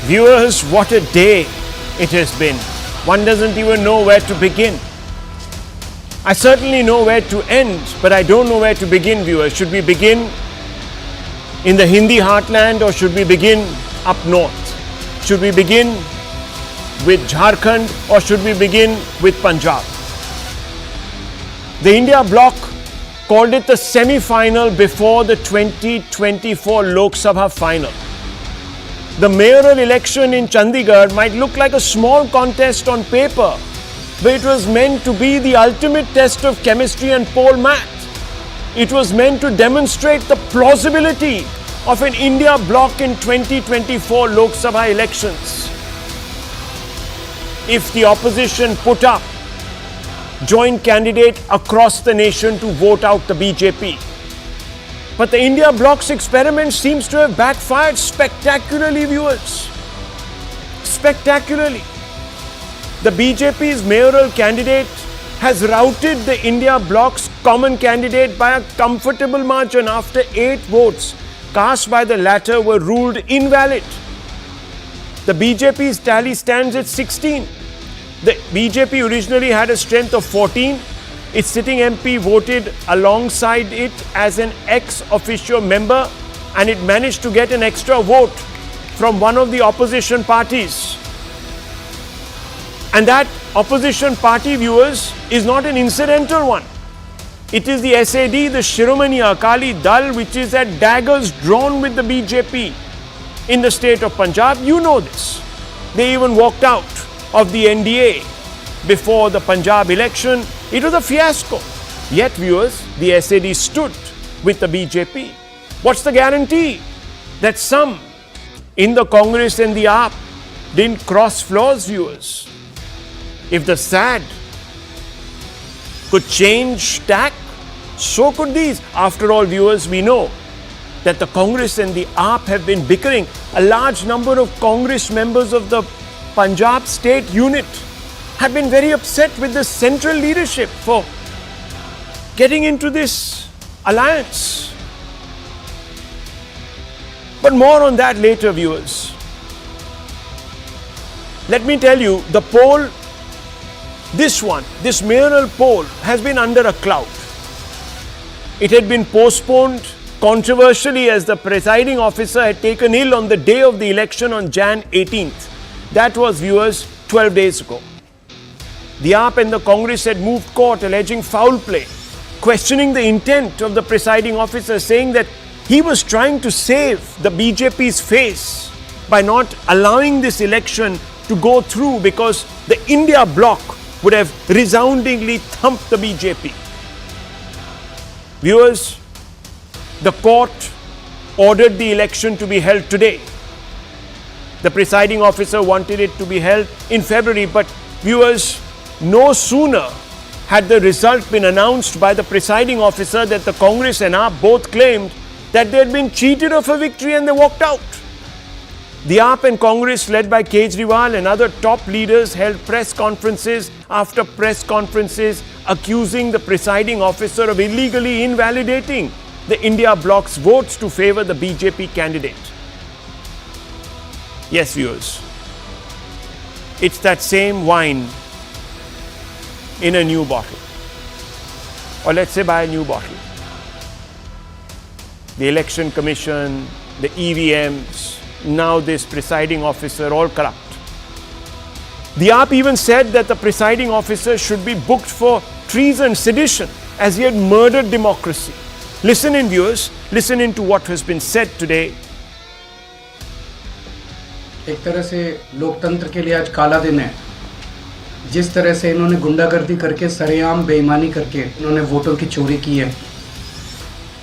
Viewers, what a day it has been. One doesn't even know where to begin. I certainly know where to end, but I don't know where to begin, viewers. Should we begin in the Hindi heartland or should we begin up north? Should we begin with Jharkhand or should we begin with Punjab? The India Bloc called it the semi-final before the 2024 Lok Sabha final. The mayoral election in Chandigarh might look like a small contest on paper, but it was meant to be the ultimate test of chemistry and pole math. It was meant to demonstrate the plausibility of an India bloc in 2024 Lok Sabha elections. If the opposition put up joint candidate across the nation to vote out the BJP. But the India bloc's experiment seems to have backfired spectacularly, viewers. Spectacularly. The BJP's mayoral candidate has routed the India bloc's common candidate by a comfortable margin after 8 votes cast by the latter were ruled invalid. The BJP's tally stands at 16. The BJP originally had a strength of 14. Its sitting MP voted alongside it as an ex-officio member, and it managed to get an extra vote from one of the opposition parties. And that opposition party, viewers, is not an incidental one. It is the SAD, the Shiromani Akali Dal, which is at daggers drawn with the BJP in the state of Punjab. You know this. They even walked out of the N18L before the Punjab election. It was a fiasco. Yet, viewers, the SAD stood with the BJP. What's the guarantee that some in the Congress and the I.N.D.I.A didn't cross floors, viewers? If the SAD could change tack, so could these. After all, viewers, we know that the Congress and the I.N.D.I.A have been bickering. A large number of Congress members of the Punjab state unit have been very upset with the central leadership for getting into this alliance. But more on that later, viewers. Let me tell you, the poll, this mayoral poll has been under a cloud. It had been postponed controversially as the presiding officer had taken ill on the day of the election on Jan 18th. That was, viewers, 12 days ago. The I.N.D.I.A and the Congress had moved court alleging foul play, questioning the intent of the presiding officer, saying that he was trying to save the BJP's face by not allowing this election to go through because the India bloc would have resoundingly thumped the BJP. Viewers, the court ordered the election to be held today. The presiding officer wanted it to be held in February, but viewers, no sooner had the result been announced by the presiding officer that the Congress and I.N.D.I.A both claimed that they had been cheated of a victory and they walked out. The I.N.D.I.A and Congress, led by Kejriwal and other top leaders, held press conferences after press conferences accusing the presiding officer of illegally invalidating the India bloc's votes to favor the BJP candidate. Yes, viewers, it's that same wine in a new bottle. Or let's say buy a new bottle. The election commission, the EVMs, now this presiding officer, all corrupt. The I.N.D.I.A even said that the presiding officer should be booked for treason, sedition, as he had murdered democracy. Listen in, viewers, listen in to what has been said today. एक तरह से लोकतंत्र के लिए आज काला दिन है। जिस तरह से इन्होंने गुंडागर्दी करके सरेआम बेईमानी करके इन्होंने वोटों की चोरी की है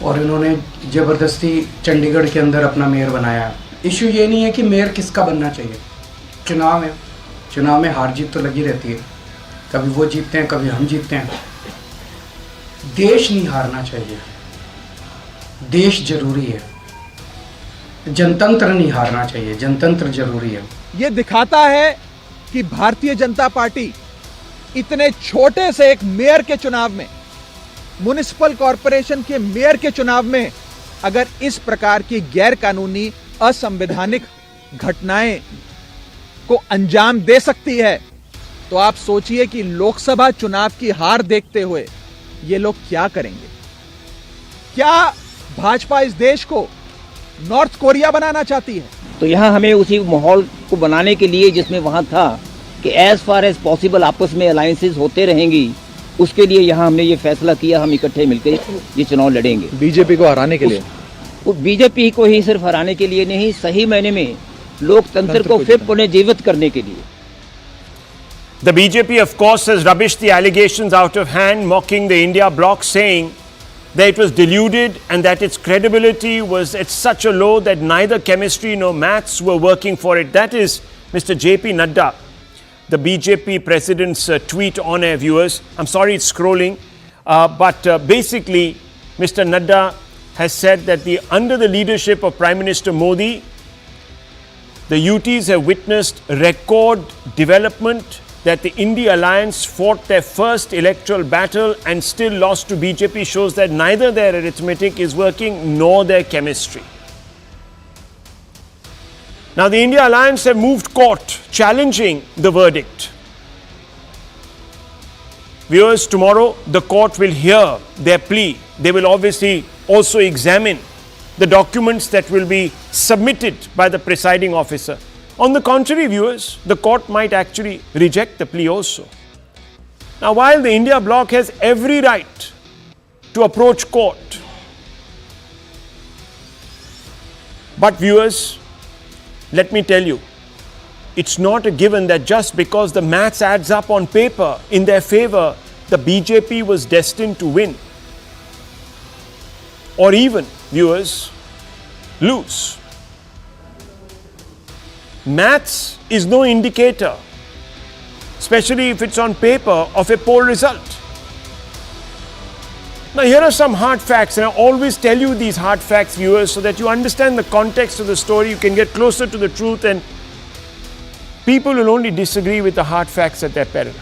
और इन्होंने ज़बरदस्ती चंडीगढ़ के अंदर अपना मेयर बनाया है। इशू ये नहीं है कि मेयर किसका बनना चाहिए। चुनाव है, चुनाव में हार जीत तो लगी रहती है। कभी वो जीतते हैं, कभी हम जीतते हैं। देश नहीं हारना चाहिए। देश जरूरी है। जनतंत्र नहीं हारना चाहिए, जनतंत्र जरूरी है। ये दिखाता है कि भारतीय जनता पार्टी इतने छोटे से एक मेयर के चुनाव में, म्युनिसिपल कॉरपोरेशन के मेयर के चुनाव में, अगर इस प्रकार की गैर कानूनी, असंवैधानिक घटनाएं को अंजाम दे सकती है, तो आप सोचिए कि लोकसभा चुनाव की हार देखते हुए ये लोग क्या करेंगे। क्या भाजपा इस देश को नॉर्थ कोरिया बनाना चाहती है? तो यहाँ हमें उसी माहौल को बनाने के लिए जिसमें वहाँ था कि एज फार एज पॉसिबल आपस में अलायंसेस होते रहेंगी, उसके लिए यहाँ हमने ये फैसला किया हम इकट्ठे मिलकर ये चुनाव लड़ेंगे। बीजेपी को हराने के लिए? बीजेपी को ही सिर्फ हराने के लिए नहीं, सही मायने में लोकतंत्र को फिर पुनर्जीवित करने के लिए। The BJP, of course, has rubbished the allegations out of hand, mocking the India Bloc, saying that it was deluded and that its credibility was at such a low that neither chemistry nor maths were working for it. That is Mr. J.P. Nadda, the BJP president's tweet on air, viewers. I'm sorry it's scrolling, but basically Mr. Nadda has said that under the leadership of Prime Minister Modi, the UTs have witnessed record development, that the India alliance fought their first electoral battle and still lost to BJP, shows that neither their arithmetic is working nor their chemistry. Now the India alliance have moved court challenging the verdict. Viewers, tomorrow the court will hear their plea. They will obviously also examine the documents that will be submitted by the presiding officer. On the contrary, viewers, the court might actually reject the plea also. Now, while the India Bloc has every right to approach court, but viewers, let me tell you, it's not a given that just because the maths adds up on paper in their favor, the BJP was destined to win. Or even, viewers, lose. Maths is no indicator, especially if it's on paper, of a poll result. Now here are some hard facts, and I always tell you these hard facts, viewers, so that you understand the context of the story, you can get closer to the truth, and people will only disagree with the hard facts at their peril.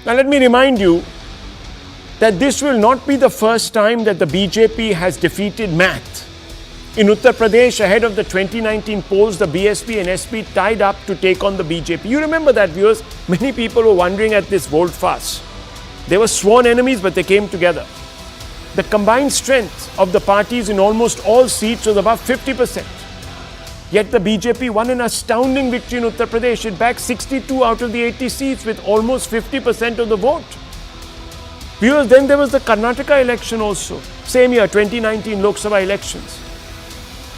Now let me remind you that this will not be the first time that the BJP has defeated math. In Uttar Pradesh, ahead of the 2019 polls, the BSP and SP tied up to take on the BJP. You remember that, viewers? Many people were wondering at this volte-face. They were sworn enemies, but they came together. The combined strength of the parties in almost all seats was above 50%. Yet the BJP won an astounding victory in Uttar Pradesh. It backed 62 out of the 80 seats with almost 50% of the vote. Viewers, then there was the Karnataka election also. Same year, 2019 Lok Sabha elections.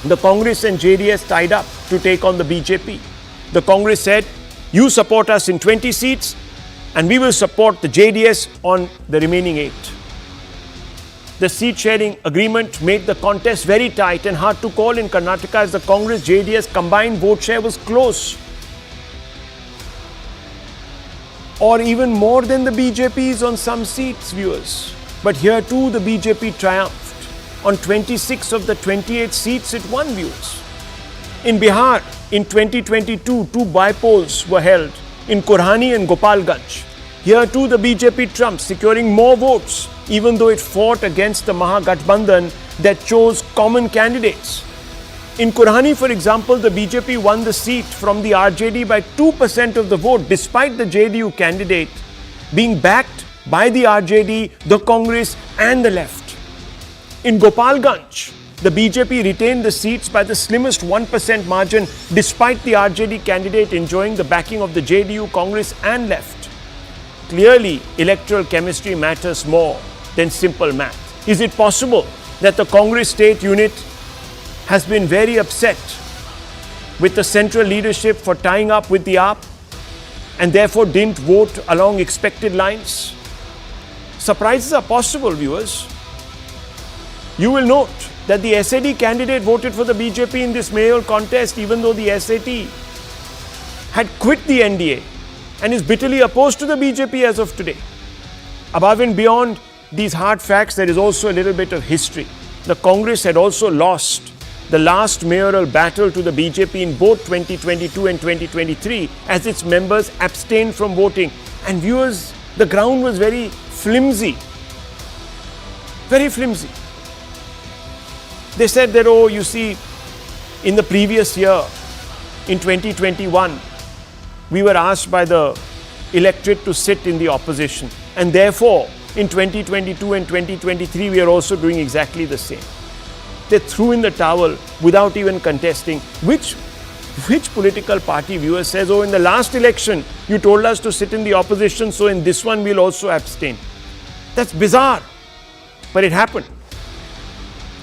The Congress and JDS tied up to take on the BJP. The Congress said, you support us in 20 seats and we will support the JDS on the remaining 8. The seat sharing agreement made the contest very tight and hard to call in Karnataka as the Congress JDS combined vote share was close, or even more than the BJP's on some seats, viewers. But here too the BJP triumphed. On 26 of the 28 seats it won, viewers. In Bihar, in 2022, 2 by-polls were held in Kurhani and Gopalganj. Here too the BJP trumped, securing more votes, even though it fought against the Mahagathbandhan that chose common candidates. In Kurhani, for example, the BJP won the seat from the RJD by 2% of the vote, despite the JDU candidate being backed by the RJD, the Congress and the left. In Gopalganj, the BJP retained the seats by the slimmest 1% margin, despite the RJD candidate enjoying the backing of the JDU, Congress and left. Clearly, electoral chemistry matters more than simple math. Is it possible that the Congress state unit has been very upset with the central leadership for tying up with the AAP and therefore didn't vote along expected lines? Surprises are possible, viewers. You will note that the SAD candidate voted for the BJP in this mayoral contest, even though the SAT had quit the N.D.I.A and is bitterly opposed to the BJP as of today. Above and beyond these hard facts, there is also a little bit of history. The Congress had also lost the last mayoral battle to the BJP in both 2022 and 2023 as its members abstained from voting. And viewers, the ground was very flimsy. Very flimsy. They said that, oh, you see, in the previous year, in 2021, we were asked by the electorate to sit in the opposition. And therefore, in 2022 and 2023, we are also doing exactly the same. They threw in the towel without even contesting. Which political party viewer says, oh, in the last election, you told us to sit in the opposition, so in this one, we'll also abstain. That's bizarre. But it happened.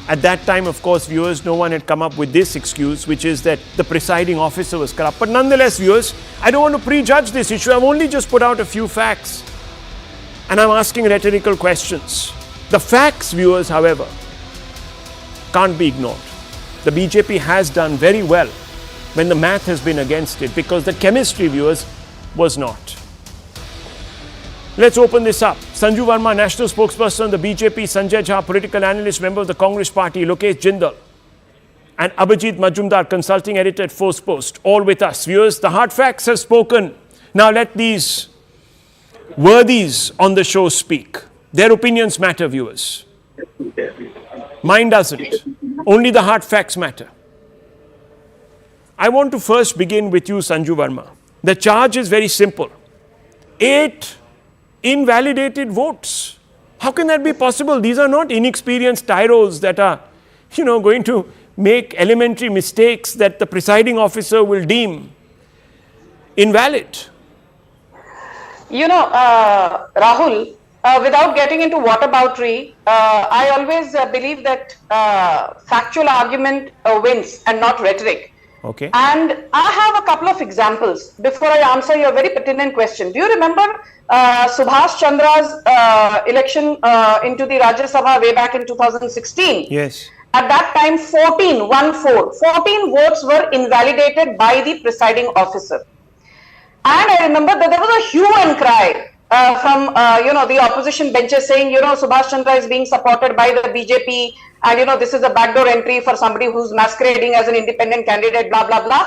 At that time, of course, viewers, no one had come up with this excuse, which is that the presiding officer was corrupt. But nonetheless, viewers, I don't want to prejudge this issue. I've only just put out a few facts. And I'm asking rhetorical questions. The facts, viewers, however, can't be ignored. The BJP has done very well when the math has been against it, because the chemistry, viewers, was not. Let's open this up. Sanju Verma, national spokesperson, the BJP, Sanjay Jha, political analyst, member of the Congress party, Lokesh Jindal, and Abhijit Majumdar, consulting editor at Force Post, all with us. Viewers, the hard facts have spoken. Now let these worthies on the show speak. Their opinions matter, viewers. Mine doesn't. Only the hard facts matter. I want to first begin with you, Sanju Verma. The charge is very simple. 8 invalidated votes. How can that be possible? These are not inexperienced tyros that are, going to make elementary mistakes that the presiding officer will deem invalid. Rahul, without getting into whataboutery, I always believe that factual argument wins and not rhetoric. Okay. And I have a couple of examples before I answer your very pertinent question. Do you remember Subhash Chandra's election into the Rajya Sabha way back in 2016? Yes. At that time, 14 votes were invalidated by the presiding officer. And I remember that there was a hue and cry from the opposition benches saying, Subhash Chandra is being supported by the BJP, and this is a backdoor entry for somebody who's masquerading as an independent candidate, blah blah blah.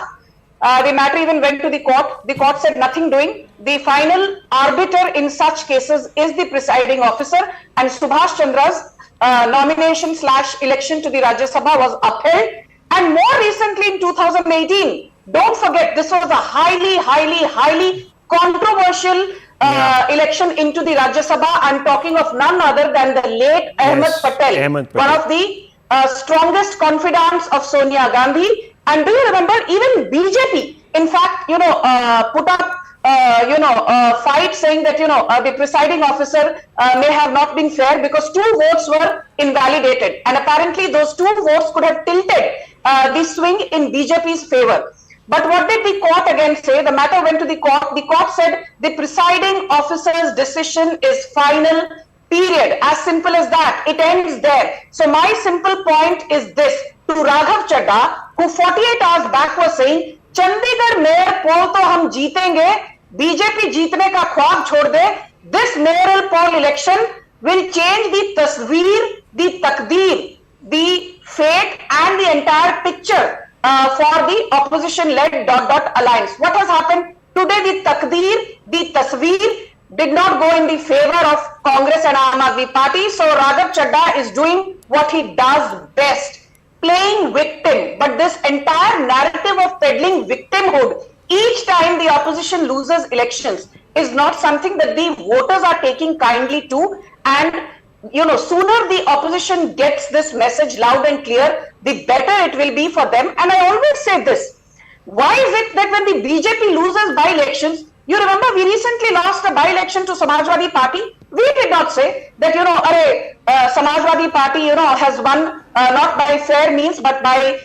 The matter even went to the court. The court said nothing doing. The final arbiter in such cases is the presiding officer, and Subhash Chandra's nomination / election to the Rajya Sabha was upheld. And more recently in 2018, don't forget, this was a highly controversial election into the Rajya Sabha. I'm talking of none other than the late Ahmed Patel, one of the strongest confidants of Sonia Gandhi. And do you remember, even BJP, in fact, put up, a fight saying that, the presiding officer may have not been fair because 2 votes were invalidated. And apparently those 2 votes could have tilted the swing in BJP's favor. But what did the court again say? The matter went to the court. The court said the presiding officer's decision is final, period. As simple as that. It ends there. So my simple point is this. To Raghav Chadha, who 48 hours back was saying, Chandigarh mayor poll to hum jeetenge, BJP jeetne ka khwab chhod de. This mayoral poll election will change the tasveer, the takdeer, the fate and the entire picture for the opposition-led ... alliance. What has happened? Today the takdeer, the tasveer did not go in the favor of Congress and Aam Aadmi Party. So Raghav Chadha is doing what he does best, playing victim. But this entire narrative of peddling victimhood each time the opposition loses elections is not something that the voters are taking kindly to. And sooner the opposition gets this message loud and clear, the better it will be for them. And I always say this, why is it that when the BJP loses by-elections, you remember we recently lost a by-election to Samajwadi Party? We did not say that, Samajwadi Party, has won not by fair means, but by,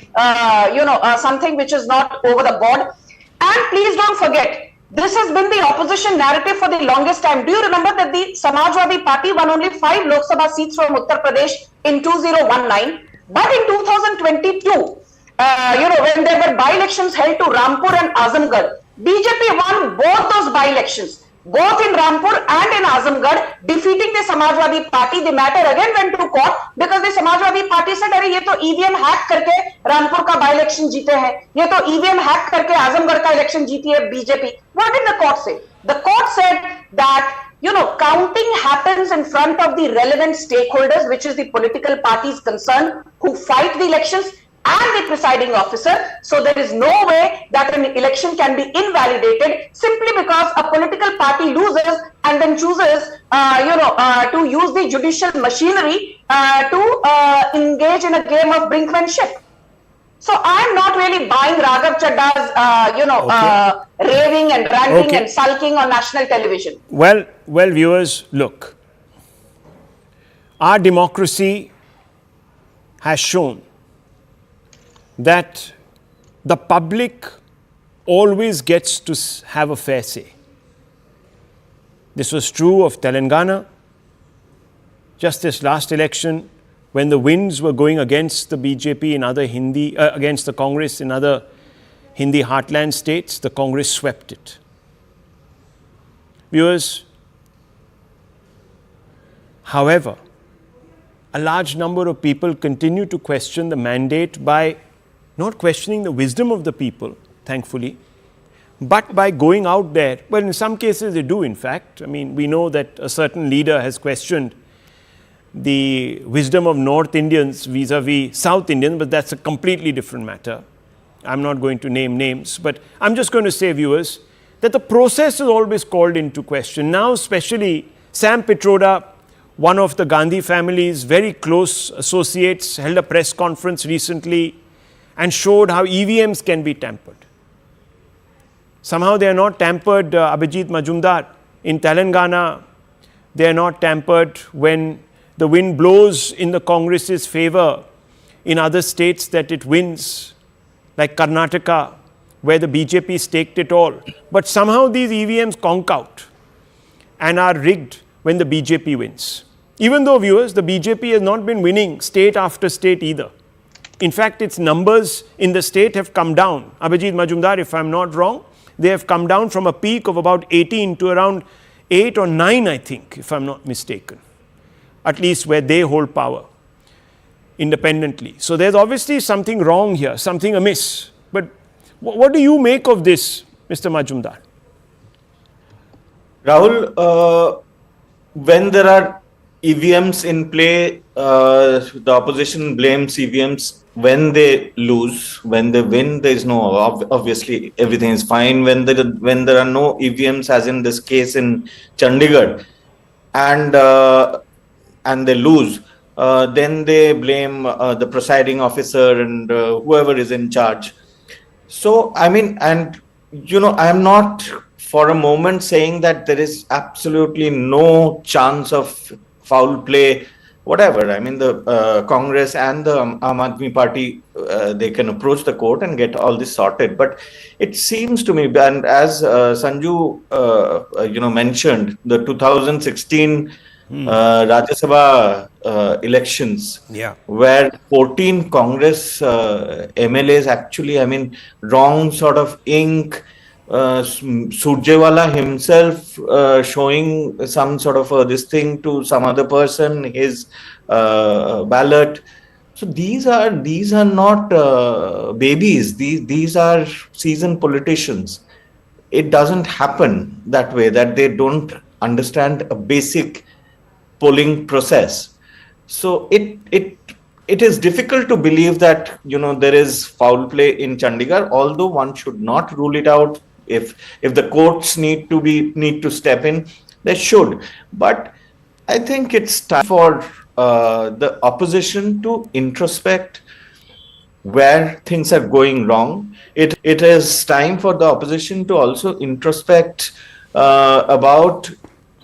something which is not over the board. And please don't forget, this has been the opposition narrative for the longest time. Do you remember that the Samajwadi Party won only 5 Lok Sabha seats from Uttar Pradesh in 2019? But in 2022, when there were by-elections held to Rampur and Azamgarh, BJP won both those by-elections, both in Rampur and in Azamgarh, defeating the Samajwadi Party. The matter again went to court because the Samajwadi Party said, "Arey, ye to EVM hack karke Rampur ka by-election jeete hai. Ye to EVM hack karke Azamgarh ka election jeeti hai BJP." What did the court say? The court said that counting happens in front of the relevant stakeholders, which is the political parties concerned who fight the elections. and the presiding officer. So there is no way that an election can be invalidated simply because a political party loses and then chooses, to use the judicial machinery to engage in a game of brinkmanship. So I'm not really buying Raghav Chadda's, raving and ranting and sulking on national television. Well, viewers, look, our democracy has shown that the public always gets to have a fair say. This was true of Telangana. Just this last election, when the winds were going against the BJP in other against the Congress in other Hindi heartland states, the Congress swept it. Viewers, however, a large number of people continue to question the mandate by not questioning the wisdom of the people, thankfully, but by going out there. Well, in some cases they do, in fact. I mean, we know that a certain leader has questioned the wisdom of North Indians vis-a-vis South Indians, but that's a completely different matter. I'm not going to name names, but I'm just going to say, viewers, that the process is always called into question. Now, especially Sam Pitroda, one of the Gandhi family's very close associates, held a press conference recently and showed how EVMs can be tampered. Somehow they are not tampered, Abhijit Majumdar. In Telangana, they are not tampered when the wind blows in the Congress's favor in other states that it wins, like Karnataka, where the BJP staked it all. But somehow these EVMs conk out and are rigged when the BJP wins. Even though, viewers, the BJP has not been winning state after state either. In fact, its numbers in the state have come down. Abhijit Majumdar, if I'm not wrong, they have come down from a peak of about 18 to around 8 or 9, I think, if I'm not mistaken. At least where they hold power independently. So there's obviously something wrong here, something amiss. But what do you make of this, Mr. Majumdar? Rahul, when there are EVMs in play, the opposition blames EVMs when they lose. When they win, there is no, obviously everything is fine. When there are no EVMs, as in this case in Chandigarh, and they lose, then they blame the presiding officer and whoever is in charge. So, I mean, and I'm not for a moment saying that there is absolutely no chance of foul play, whatever. I mean, the Congress and the Aam Aadmi Party, they can approach the court and get all this sorted. But it seems to me, and as Sanju, mentioned, the 2016 Rajya Sabha elections, where 14 Congress MLAs actually, I mean, wrong sort of ink, Surjewala himself showing some sort of this thing to some other person, his ballot. So these are not babies. These are seasoned politicians. It doesn't happen that way, that they don't understand a basic polling process. So it is difficult to believe that there is foul play in Chandigarh, although one should not rule it out. If the courts need to step in, they should. But I think it's time for the opposition to introspect where things are going wrong. It is time for the opposition to also introspect about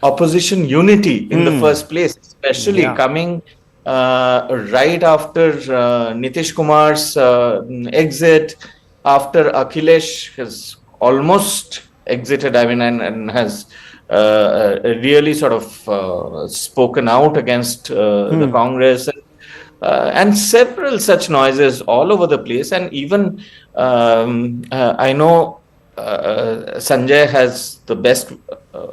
opposition unity in the first place, especially coming right after Nitish Kumar's exit, after Akhilesh has almost exited, I mean, and has really sort of spoken out against the Congress, and several such noises all over the place. And even I know Sanjay has the best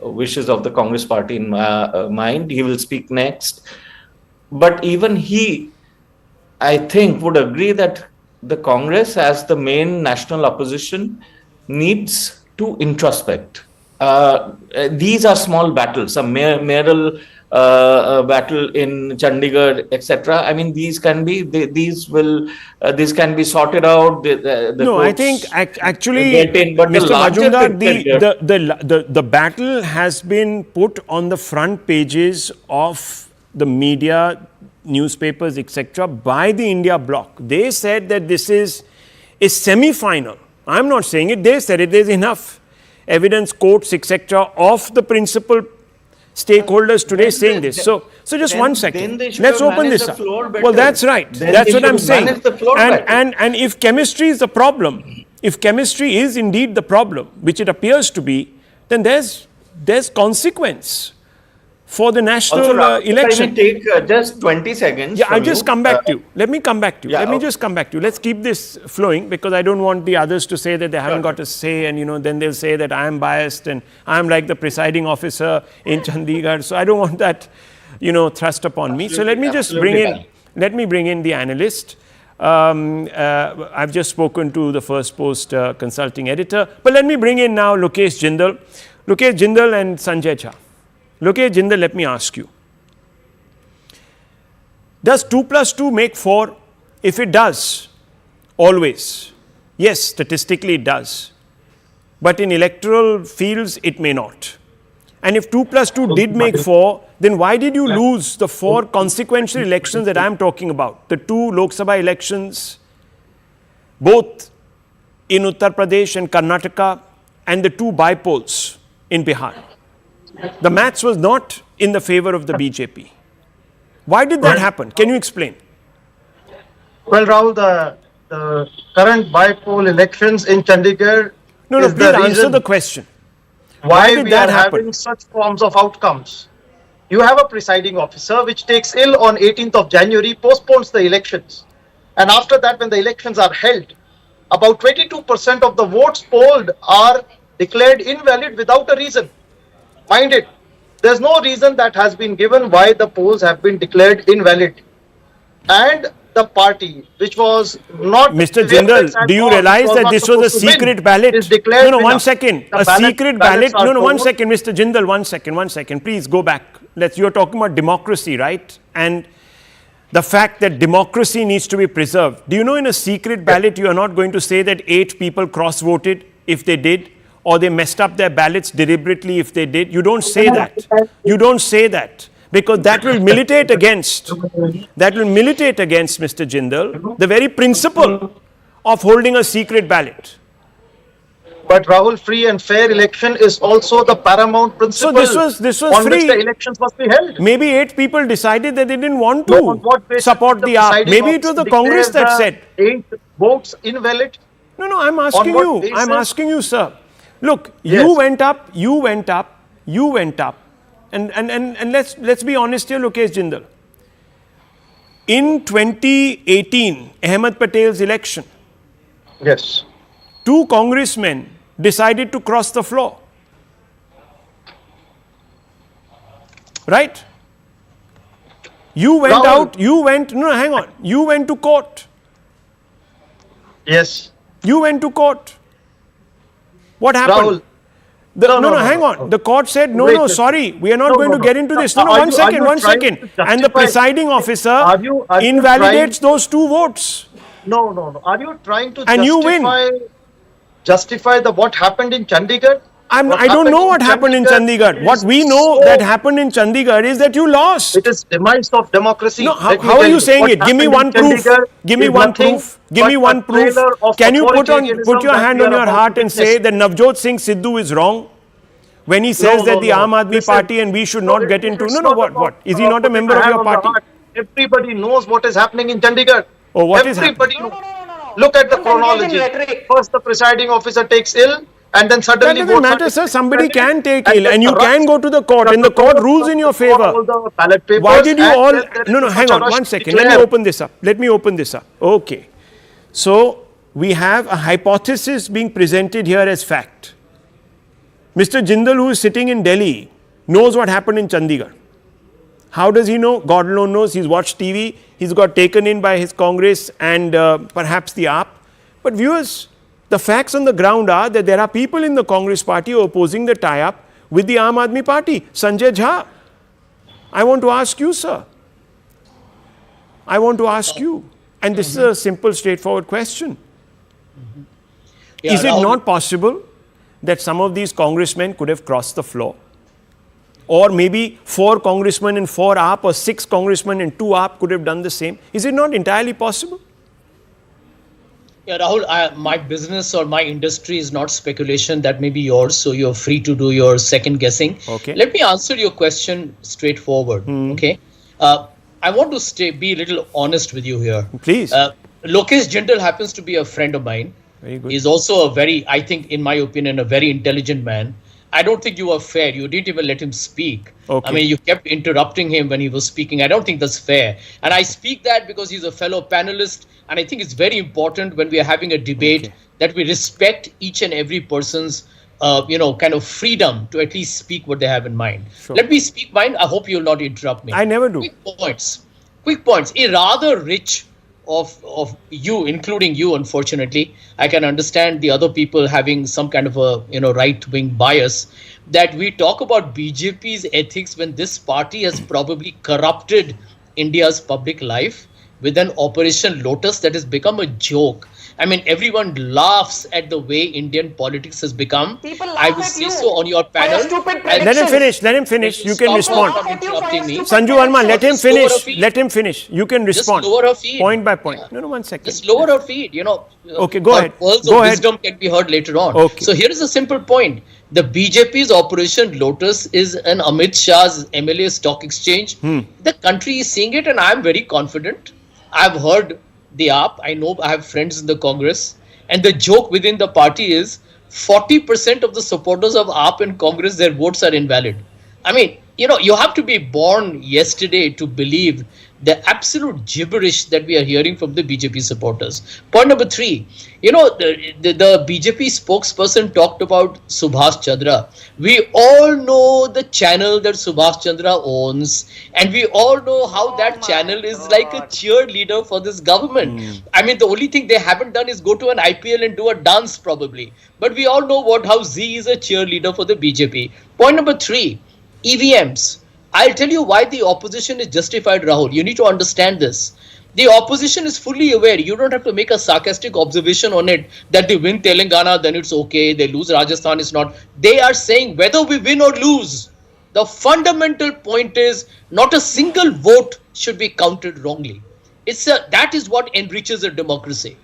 wishes of the Congress party in mind. He will speak next. But even he, I think, would agree that the Congress, as the main national opposition, needs to introspect. These are small battles. Some mayoral battle in Chandigarh, etc. I mean, these can be this can be sorted out. The No, I courts think actually, get in, but the Mr. larger Majumdar, picture, the battle has been put on the front pages of the media, newspapers, etc. by the India Bloc. They said that this is a semi-final. I'm not saying it. They said it. There's enough evidence, quotes, etc. of the principal stakeholders today saying this. So just then- one then second. they should Let's have open managed this the up. floor better. Well, that's right. Then That's they what should I'm have saying. managed the floor And, better. and if chemistry is the problem, if chemistry is indeed the problem, which it appears to be, then there's consequence for the national Also, Rahul, if I election. may take just 20 seconds. Yeah, I'll from just you. come back to you. Let me come back to you. yeah, Let me okay. just come back to you. Let's keep this flowing because I don't want the others to say that they haven't got a say and, then they'll say that I am biased and I'm like the presiding officer in Chandigarh. So I don't want that, thrust upon me. So let me just bring in, the analyst. I've just spoken to the First Post consulting editor, but let me bring in now Lokesh Jindal. Lokesh Jindal and Sanjay Jha. Lokesh Jindal, let me ask you. Does 2 plus 2 make 4? If it does, always. Yes, statistically it does. But in electoral fields, it may not. And if 2 plus 2 did make 4, then why did you lose the 4 consequential elections that I'm talking about? The 2 Lok Sabha elections, both in Uttar Pradesh and Karnataka, and the 2 by-polls in Bihar. The maths was not in the favor of the BJP. Why did that happen? Can you explain? Well, Rahul, the current by-poll elections in Chandigarh No, is please the answer reason the question. why did we that are happen? having such forms of outcomes. You have a presiding officer which takes ill on 18th of January, postpones the elections. And after that, when the elections are held, about 22% of the votes polled are declared invalid without a reason. Mind it, there's no reason that has been given why the polls have been declared invalid. And the party, which was not... Mr. Jindal, do you realize that this was a secret ballot? No, one second. A secret ballot? No, one second, Mr. Jindal, one second. Please go back. You're talking about democracy, right? And the fact that democracy needs to be preserved. Do you know in a secret ballot, you are not going to say that 8 people cross-voted if they did, or they messed up their ballots deliberately if they did? You don't say that. You don't say that. Because that will militate against, Mr. Jindal, the very principle of holding a secret ballot. But Rahul, free and fair election is also the paramount principle this was on free. which the elections must be held. Maybe 8 people decided that they didn't want No, on what to basis support the the AAP. presiding Maybe it was the officer Congress that declares said. the 8 votes invalid. No, I'm asking what you. basis? I'm asking you, sir. Look, Yes. you went up. And let's be honest here, Lokesh Jindal. In 2018, Ahmed Patel's election, Yes. 2 congressmen decided to cross the floor. Right? You went Rahul. hang on. You went to court. Yes. You went to court. What happened? Rahul, Hang on. The court said, Wait, sorry, we are not going to get into this. One second. And the presiding officer Are you invalidates those 2 votes. No. Are you trying to And you win. justify what happened in Chandigarh? I don't know what happened in Chandigarh. What we know that happened in Chandigarh is that you lost. It is demise of democracy. No, Let me how are tell you saying what it? Give me happened one in proof. Chandigarh Give me is one nothing proof. Give me but one a proof. trailer of Can you put your authoritarianism hand that on we are your about heart to and say that Navjot Singh Sidhu is wrong when he says that the Aam Aadmi Party and we should not get into... What? Is he not a member of your party? Everybody knows what is happening in Chandigarh. Oh, what is Everybody happening? knows. Look at the Don't engage in chronology. rhetoric. First, the presiding officer takes ill, and then That suddenly doesn't matter, sir. Somebody can take ill and you the can go to the court and the court rules in your favor. all the ballot papers. Why did you and all... then there is Hang such a on, rush one to second. Let declare. me open this up. Okay. So, we have a hypothesis being presented here as fact. Mr. Jindal, who is sitting in Delhi, knows what happened in Chandigarh. How does he know? God alone knows. He's watched TV. He's got taken in by his Congress and perhaps the AAP. But viewers, the facts on the ground are that there are people in the Congress party who are opposing the tie-up with the Aam Aadmi Party. Sanjay Jha, I want to ask you, sir. I want to ask you. And this is a simple, straightforward question. Yeah, Is it Rahul, not possible that some of these congressmen could have crossed the floor? Or maybe 4 congressmen in 4 AAP or 6 congressmen in 2 AAP could have done the same? Is it not entirely possible? Yeah, Rahul, my business or my industry is not speculation. That may be yours, so you're free to do your second guessing. Okay. Let me answer your question straightforward. Okay. I want to be a little honest with you here. Please. Lokesh Jindal happens to be a friend of mine. Very good. He's also a very, I think, in my opinion, a very intelligent man. I don't think you were fair. You didn't even let him speak. Okay. I mean, you kept interrupting him when he was speaking. I don't think that's fair. And I speak that because he's a fellow panelist. And I think it's very important when we are having a debate that we respect each and every person's, kind of freedom to at least speak what they have in mind. Sure. Let me speak mine. I hope you'll not interrupt me. I never do. Quick points. A rather rich of you, including you, unfortunately. I can understand the other people having some kind of a right-wing bias, that we talk about BJP's ethics when this party has probably corrupted India's public life with an Operation Lotus that has become a joke. I mean, everyone laughs at the way Indian politics has become. People laugh I will at say you so on your for panel. your stupid And- Let him finish. Let him finish. You can Stop respond. from interrupting me. Sanju Verma, let him Just lower her finish. feet. Let him finish. You can respond. lower her feet. Point by point. Yeah. No, 1 second. Just lower her feet, Okay, go Her ahead. pearls Go of ahead. wisdom can be heard later on. Okay. So here is a simple point. The BJP's Operation Lotus is an Amit Shah's MLA stock exchange. The country is seeing it, and I am very confident. I've heard the AAP. I know I have friends in the Congress. And the joke within the party is 40% of the supporters of AAP in Congress, their votes are invalid. I mean, you have to be born yesterday to believe the absolute gibberish that we are hearing from the BJP supporters. Point number 3, the BJP spokesperson talked about Subhash Chandra. We all know the channel that Subhash Chandra owns, and we all know how that channel is like a cheerleader for this government. I mean, the only thing they haven't done is go to an IPL and do a dance probably. But we all know how Z is a cheerleader for the BJP. Point number 3, EVMs. I'll tell you why the opposition is justified, Rahul. You need to understand this. The opposition is fully aware. You don't have to make a sarcastic observation on it that they win Telangana, then it's okay. They lose Rajasthan, it's not. They are saying whether we win or lose, the fundamental point is not a single vote should be counted wrongly. That is what enriches a democracy.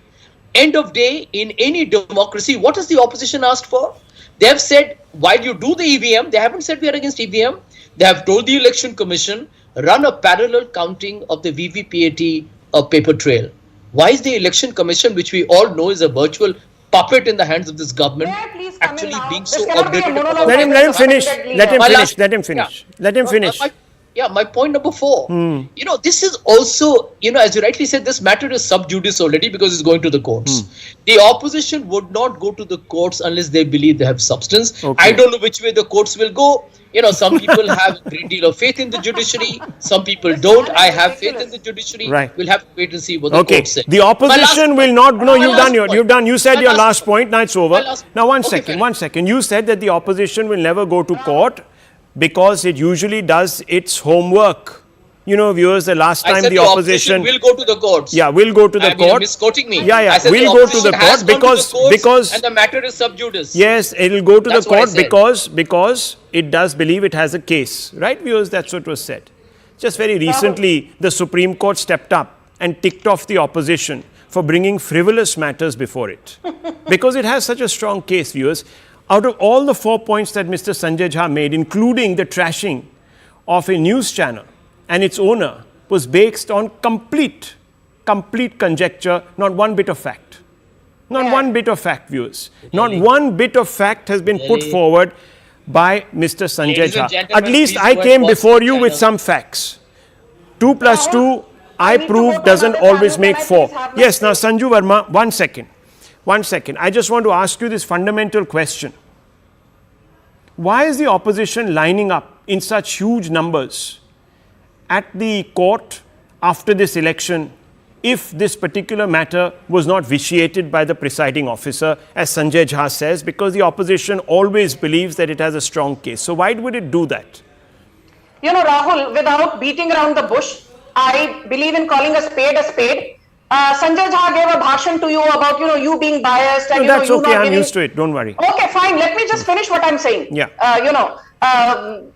End of day, in any democracy, what has the opposition asked for? They have said, while you do the EVM, they haven't said we are against EVM. They have told the Election Commission, run a parallel counting of the VVPAT paper trail. Why is the Election Commission, which we all know is a virtual puppet in the hands of this government, May I please come in actually now? being This so cannot be a updated? monologue. Let him finish. Let him My finish. last- Let him finish. Let him finish. My point number 4. This is also, as you rightly said, this matter is sub judice already because it's going to the courts. The opposition would not go to the courts unless they believe they have substance. Okay. I don't know which way the courts will go. Some people have a great deal of faith in the judiciary. Some people don't. I have faith in the judiciary. Right. We'll have to wait and see what the Okay. courts say. The opposition will not. No, my you've last done your. point. You've done. You said My your last last point. Now it's over. My last- Now one Okay, second. fair. 1 second. You said that the opposition will never go to court because it usually does its homework. Viewers, the last I time said the opposition will go to the courts. Yeah, will go to the I mean, you're court. misquoting me. Yeah, I said will the go to opposition the has court gone to the courts because and the matter is sub judice. yes, it will go to That's the what I court said. because it does believe it has a case, right, viewers? That's what was said. Just very recently, the Supreme Court stepped up and ticked off the opposition for bringing frivolous matters before it, because it has such a strong case, viewers. Out of all the 4 points that Mr. Sanjay Jha made, including the trashing of a news channel and its owner, was based on complete conjecture, not one bit of fact. Not one bit of fact, viewers. Not one bit of fact has been put forward by Mr. Sanjay Ladies and Jha. gentlemen, At least please I go and came watch before the you with channel. some facts. 2 plus 2, I I need to go prove, to doesn't another always panel. make Can I 4. please have my Yes, now say? Sanju Verma, 1 second. 1 second. I just want to ask you this fundamental question. Why is the opposition lining up in such huge numbers at the court after this election if this particular matter was not vitiated by the presiding officer, as Sanjay Jha says, because the opposition always believes that it has a strong case? So why would it do that? Rahul, without beating around the bush, I believe in calling a spade a spade. Sanjay Jha gave a bhashan to you about, you being biased and, No, that's you okay. not I'm giving... used to it. Don't worry. Okay, fine. Let me just finish what I'm saying. Yeah.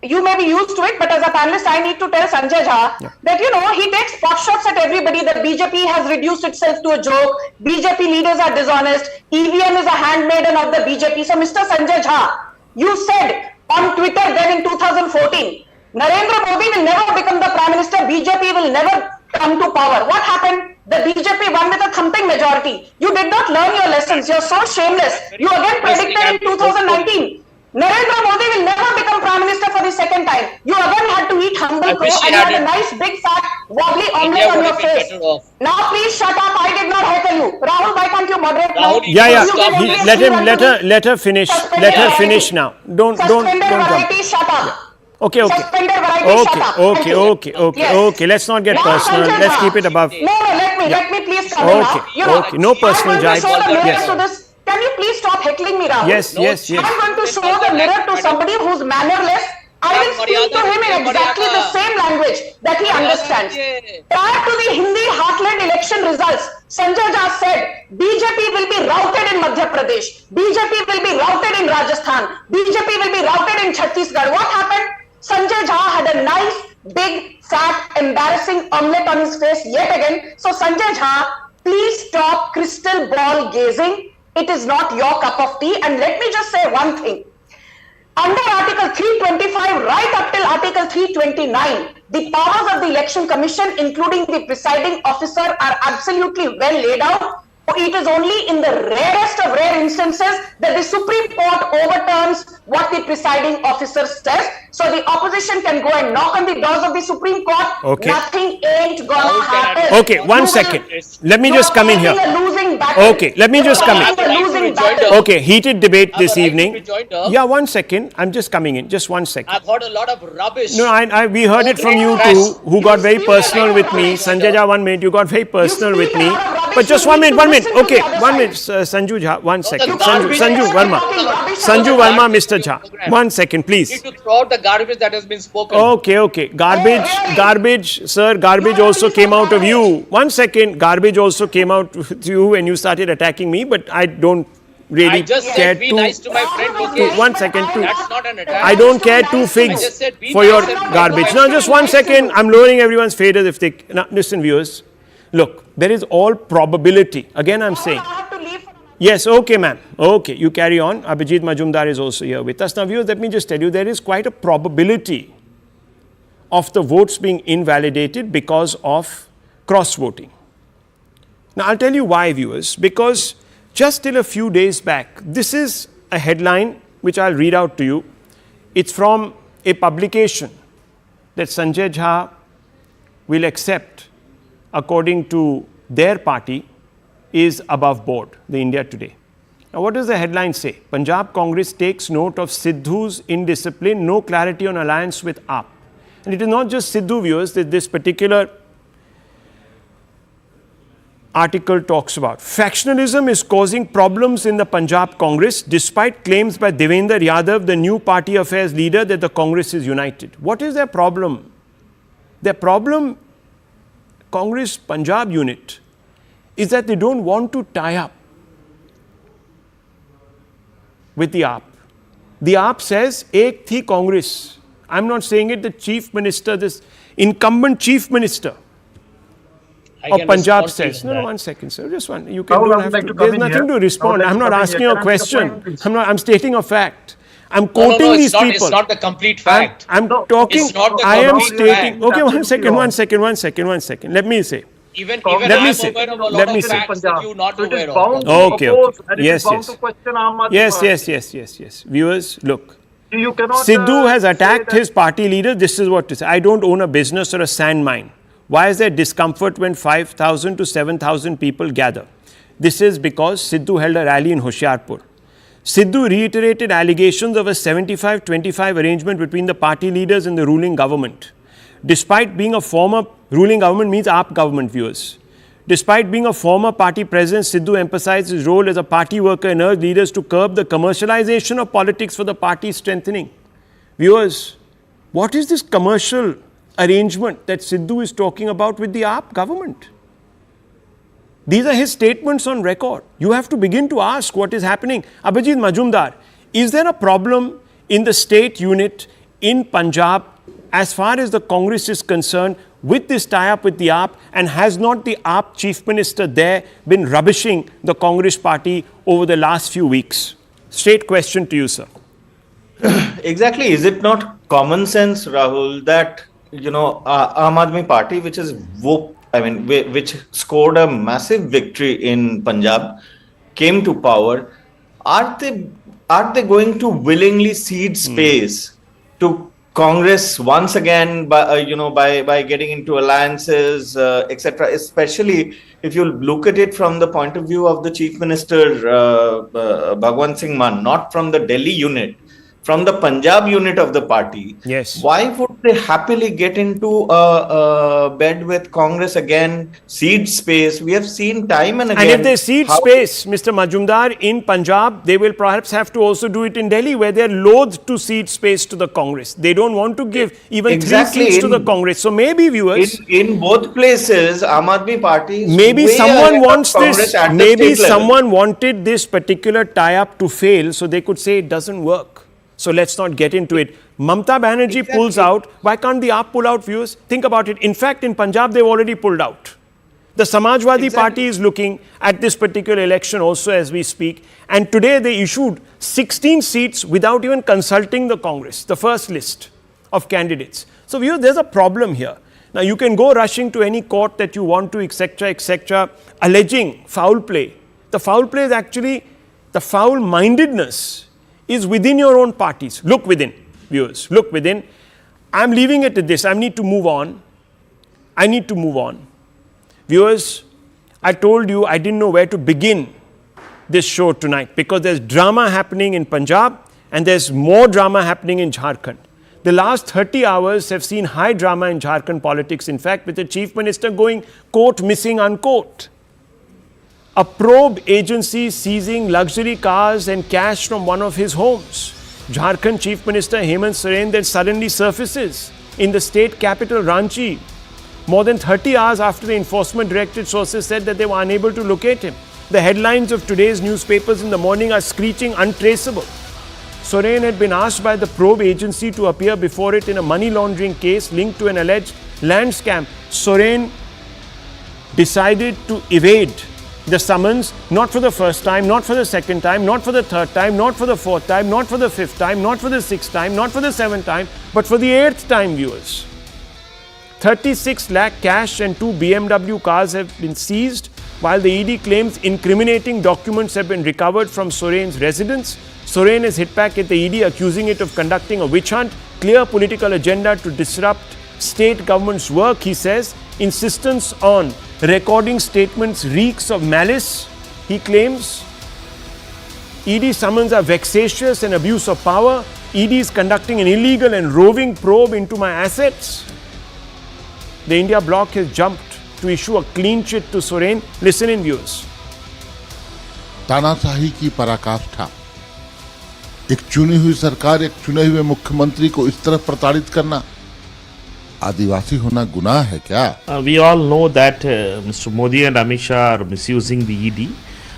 You may be used to it, but as a panelist, I need to tell Sanjay Jha that, he takes pot shots at everybody, that BJP has reduced itself to a joke, BJP leaders are dishonest, EVM is a handmaiden of the BJP. So, Mr. Sanjay Jha, you said on Twitter then in 2014, Narendra Modi will never become the Prime Minister, BJP will never come to power. What happened? The BJP won with a thumping majority. You did not learn your lessons. You're so shameless. You again predicted in 2019. Narendra Modi will never become Prime Minister for the second time. You again had to eat humble crow and you had a nice big fat wobbly omelette on your face. Now please shut up. I did not heckle you. Rahul, why can't you moderate now? Let her finish. Let her finish now. Don't jump. Shut up. Okay. Let's not get personal. Let's keep it above. No, let me please come in now. Okay. No personal jibe. Yes. Can you please stop heckling me, Rahul? Yes. I'm going to show the mirror to somebody who's mannerless. I will speak to him in exactly the same language that he understands. Prior to the Hindi heartland election results, Sanjay Jha said BJP will be routed in Madhya Pradesh, BJP will be routed in Rajasthan, BJP will be routed in Chhattisgarh. What happened? Sanjay Jha had a nice, big, fat, embarrassing omelette on his face yet again. So Sanjay Jha, please stop crystal ball gazing. It is not your cup of tea. And let me just say one thing. Under Article 325 right up till Article 329, the powers of the Election Commission, including the presiding officer, are absolutely well laid out. It is only in the rarest of rare instances that the Supreme Court overturns what the presiding officer says. So the opposition can go and knock on the doors of the Supreme Court. Okay. Nothing ain't gonna happen. Okay, one second. Let me just come in here. Okay, let me just come in. Okay, heated debate this evening. Yeah, 1 second. I'm just coming in. Just 1 second. I've heard a lot of rubbish. No, we heard it from you too, who got very personal with me. Sanjay Jha, 1 minute. You got very personal with me. But just 1 minute. Okay, 1 minute. Sanju Jha, 1 second. Sanju Verma, Mr. Jha. 1 second, please. You need to throw out the garbage that has been spoken. Okay. Garbage, sir, garbage also came out of you. 1 second, garbage also came out with you when you started attacking me, but I don't really I just care said be nice to my friend, okay? 1 second. That's not an attack. I don't care 2 figs just said be for nice your and be garbage. nice Now, to just my 1 second. I'm lowering everyone's faders if they... Now, listen, viewers. Look, there is all probability. Again, I'm saying... Yes, okay, ma'am. Okay, you carry on. Abhijit Majumdar is also here with us. Now, viewers, let me just tell you, there is quite a probability of the votes being invalidated because of cross-voting. Now, I'll tell you why, viewers. Because just till a few days back, this is a headline which I'll read out to you. It's from a publication that Sanjay Jha will accept, according to their party, is above board, the India Today. Now, what does the headline say? Punjab Congress takes note of Sidhu's indiscipline, no clarity on alliance with AAP. And it is not just Sidhu, viewers, that this particular article talks about. Factionalism is causing problems in the Punjab Congress, despite claims by Devendra Yadav, the new party affairs leader, that the Congress is united. What is their problem? Their problem, Congress Punjab unit, is that they don't want to tie up with the AAP. The AAP says, Ek thi Congress. I'm not saying it, the chief minister, this incumbent chief minister of Punjab says. No, 1 second, sir. Just one. You can, don't have to, there's nothing to respond. I'm not asking you a question. I'm stating a fact. I'm quoting these people. It's not the complete fact. I'm talking, It's not the I am complete stating, fact. okay, 1 second. Let me say. Even Let me I'm say. aware of a lot Let me of say. facts that you're not So it is aware bound of. to Okay. oppose and it Yes, is bound yes. to question Aam Aadmi Yes. Viewers, look. You cannot, Sidhu has say attacked that- his party leader. This is what to say. I don't own a business or a sand mine. Why is there discomfort when 5,000 to 7,000 people gather? This is because Sidhu held a rally in Hoshiarpur. Sidhu reiterated allegations of a 75-25 arrangement between the party leaders and the ruling government. Despite being a former ruling government, means AAP government, viewers. Despite being a former party president, Sidhu emphasized his role as a party worker and urged leaders to curb the commercialization of politics for the party's strengthening. Viewers, What is this commercial arrangement that Sidhu is talking about with the AAP government? These are his statements on record. You have to begin to ask what is happening. Abhijit Majumdar, is there a problem in the state unit in Punjab as far as the Congress is concerned with this tie-up with the AAP, and has not the AAP chief minister there been rubbishing the Congress party over the last few weeks? Straight question to you, sir. Exactly. Is it not common sense, Rahul, that, you know, Aam Aadmi Party, which is which scored a massive victory in Punjab, came to power, are they going to willingly cede space to Congress once again by getting into alliances, etc., especially if you look at it from the point of view of the Chief Minister Bhagwant Singh Mann, not from the Delhi unit, from the Punjab unit of the party. Yes. Why would they happily get into a bed with Congress again, cede space? We have seen time and again. And if they cede space, Mr. Majumdar, in Punjab, they will perhaps have to also do it in Delhi, where they are loath to cede space to the Congress. They don't want to give even 3 seats to the Congress. So maybe, viewers, in both places, Aam Aadmi Party is maybe way someone ahead of wants Congress this. at the Maybe state level. someone wanted this particular tie-up to fail, so they could say it doesn't work. So let's not get into it. Mamata Banerjee pulls out. Why can't the AAP pull out, viewers? Think about it. In fact, in Punjab, they've already pulled out. The Samajwadi Party is looking at this particular election also as we speak. And today they issued 16 seats without even consulting the Congress, the first list of candidates. So viewers, there's a problem here. Now you can go rushing to any court that you want to, etc., alleging foul play. The foul play is actually, the foul-mindedness is within your own parties. Look within, viewers, look within. I'm leaving it at this. I need to move on. Viewers, I told you I didn't know where to begin this show tonight because there's drama happening in Punjab and there's more drama happening in Jharkhand. The last 30 hours have seen high drama in Jharkhand politics, in fact, with the Chief Minister going, quote, missing, unquote. A probe agency seizing luxury cars and cash from one of his homes. Jharkhand Chief Minister Hemant Soren then suddenly surfaces in the state capital Ranchi. More than 30 hours after the enforcement directorate sources said that they were unable to locate him. The headlines of today's newspapers in the morning are screeching untraceable. Soren had been asked by the probe agency to appear before it in a money laundering case linked to an alleged land scam. Soren decided to evade the summons, not for the first time, not for the second time, not for the third time, not for the fourth time, not for the fifth time, not for the sixth time, not for the seventh time, but for the 8th time, viewers. 36 lakh cash and 2 BMW cars have been seized, while the ED claims incriminating documents have been recovered from Soren's residence. Soren has hit back at the ED, accusing it of conducting a witch hunt, clear political agenda to disrupt state government's work, he says. Insistence on recording statements reeks of malice, he claims. ED summons are vexatious and abuse of power. ED is conducting an illegal and roving probe into my assets. The India Bloc has jumped to issue a clean chit to Soren. Listen in, viewers. तानाशाही की पराकाष्ठा, एक चुनी हुई सरकार, एक चुने हुए मुख्यमंत्री को इस तरह प्रताड़ित करना, आदिवासी होना गुनाह है क्या? We all know that Mr. Modi and Amit Shah are misusing the ED,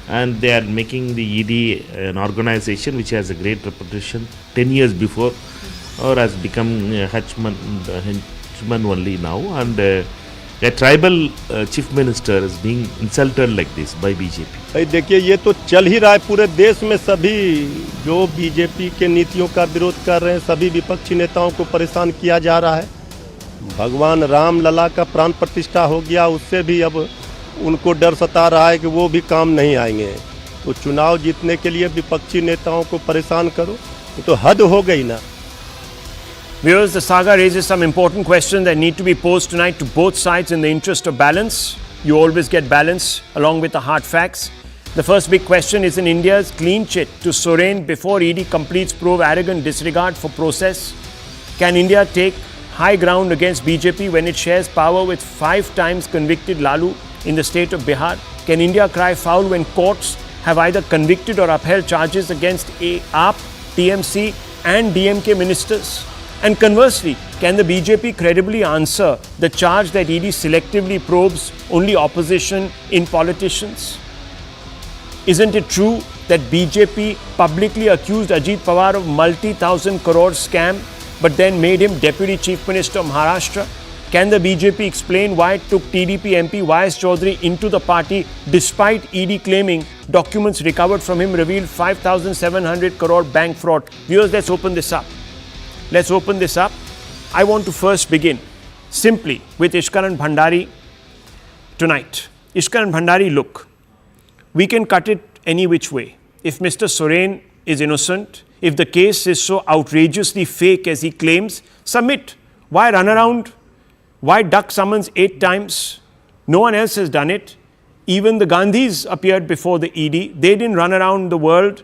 and they are making the ED an organization which has a great reputation 10 years before, or has become henchman only now, and a tribal chief minister is being insulted like this by BJP. भाई देखिए, ये तो चल ही रहा है पूरे देश में। सभी जो बीजेपी के नीतियों का विरोध कर रहे हैं, सभी विपक्षी नेताओं को परेशान किया जा रहा है। भगवान राम लला का प्राण प्रतिष्ठा हो गया, उससे भी अब उनको डर सता रहा है कि वो भी काम नहीं आएंगे। तो चुनाव जीतने के लिए विपक्षी नेताओं को परेशान करो, तो हद हो गई ना। Viewers, the saga raises some important questions that need to be posed tonight to both sides in the interest of balance. You always get balance along with the hard facts. The first big question is in India's clean chit to Soren before ED completes probe arrogant disregard for process. Can India take high ground against BJP when it shares power with 5 times convicted Lalu in the state of Bihar? Can India cry foul when courts have either convicted or upheld charges against AAP, TMC and DMK ministers? And conversely, can the BJP credibly answer the charge that ED selectively probes only opposition in politicians? Isn't it true that BJP publicly accused Ajit Pawar of multi-thousand crore scam but then made him Deputy Chief Minister of Maharashtra? Can the BJP explain why it took TDP MP YS Chaudhary into the party despite ED claiming documents recovered from him revealed 5,700 crore bank fraud? Viewers, let's open this up. Let's open this up. I want to first begin simply with Ishkaran Bhandari tonight. Ishkaran Bhandari, look, we can cut it any which way. If Mr. Soren is innocent, if the case is so outrageously fake as he claims, submit. Why run around? Why duck summons 8 times? No one else has done it. Even the Gandhis appeared before the ED. They didn't run around the world,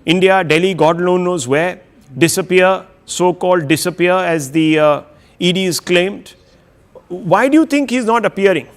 India, Delhi, God alone knows where, disappear, so-called disappear as the ED is claimed. Why do you think he's not appearing?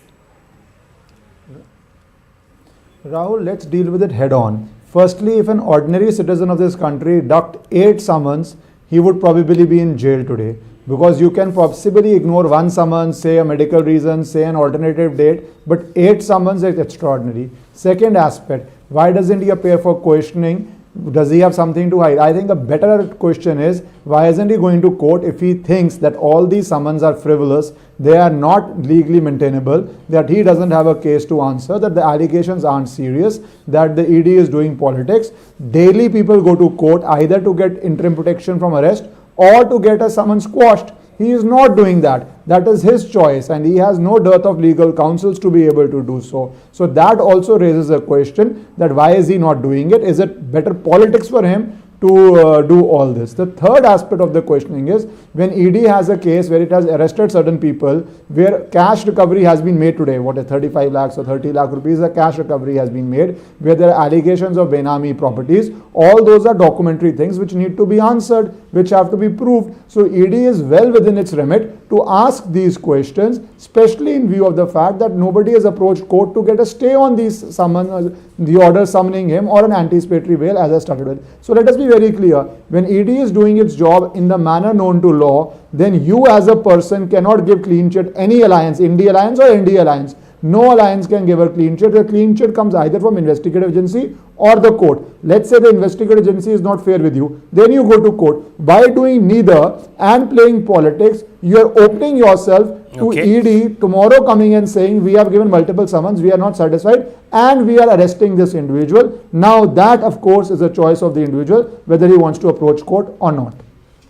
Rahul, let's deal with it head on. Firstly, if an ordinary citizen of this country ducked 8 summons, he would probably be in jail today. Because you can possibly ignore 1 summons, say a medical reason, say an alternative date, but 8 summons is extraordinary. Second aspect, why doesn't he appear for questioning? Does he have something to hide? I think a better question is, why isn't he going to court if he thinks that all these summons are frivolous, they are not legally maintainable, that he doesn't have a case to answer, that the allegations aren't serious, that the ED is doing politics? Daily people go to court either to get interim protection from arrest or to get a summons quashed. He is not doing that. That is his choice, and he has no dearth of legal counsels to be able to do so. So that also raises a question that why is he not doing it? Is it better politics for him to do all this? The third aspect of the questioning is, when ED has a case where it has arrested certain people, where cash recovery has been made today, what is 35 lakhs or 30 lakh rupees, a cash recovery has been made, where there are allegations of Benami properties, all those are documentary things which need to be answered, which have to be proved. So ED is well within its remit to ask these questions, especially in view of the fact that nobody has approached court to get a stay on these summons, the order summoning him, or an anticipatory bail, as I started with. So let us be very clear. When ED is doing its job in the manner known to law, then you as a person cannot give clean chit any alliance, I.N.D.I.A alliance or N.D.I.A alliance. No alliance can give a clean chit. The clean chit comes either from investigative agency or the court. Let's say the investigative agency is not fair with you, then you go to court. By doing neither and playing politics, you are opening yourself to ED tomorrow coming and saying, we have given multiple summons, we are not satisfied, and we are arresting this individual. Now that, of course, is a choice of the individual, whether he wants to approach court or not.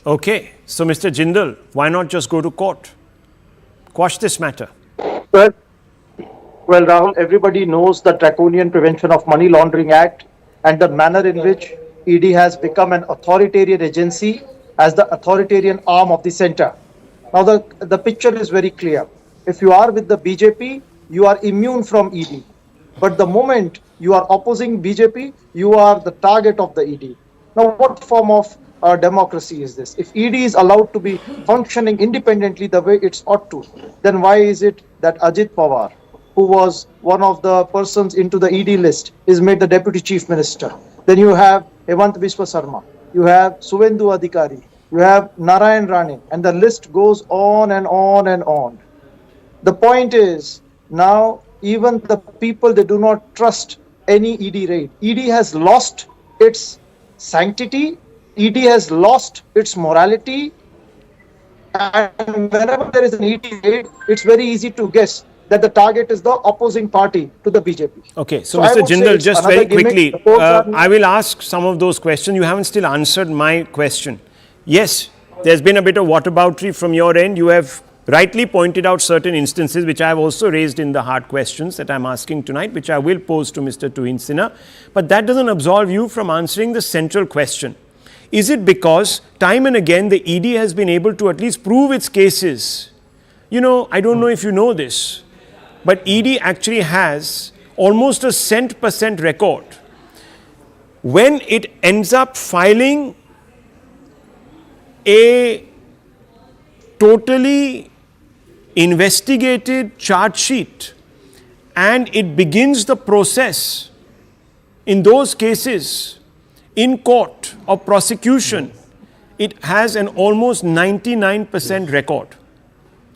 Okay, so Mr. Jindal, why not just go to court? Quash this matter. Well, Rahul, everybody knows the Draconian Prevention of Money Laundering Act and the manner in which ED has become an authoritarian agency as the authoritarian arm of the center. Now, the picture is very clear. If you are with the BJP, you are immune from ED. But the moment you are opposing BJP, you are the target of the ED. Now, what form of democracy is this? If ED is allowed to be functioning independently the way it's ought to, then why is it that Ajit Pawar, who was one of the persons into the ED list, is made the Deputy Chief Minister? Then you have Hemant Biswa Sarma, you have Suvendu Adhikari, you have Narayan Rane, and the list goes on and on and on. The point is, now even the people, they do not trust any ED raid. ED has lost its sanctity, ED has lost its morality, and whenever there is an ED raid, it's very easy to guess that the target is the opposing party to the BJP. Okay, so Mr. Jindal, just very quickly, I will ask some of those questions. You haven't still answered my question. Yes, there's been a bit of whataboutery from your end. You have rightly pointed out certain instances, which I have also raised in the hard questions that I'm asking tonight, which I will pose to Mr. Tuhin Sinha. But that doesn't absolve you from answering the central question. Is it because time and again the ED has been able to at least prove its cases? You know, I don't know if you know this, but ED actually has almost a cent% record when it ends up filing a totally investigated charge sheet and it begins the process in those cases in court of prosecution. it has an almost 99% record.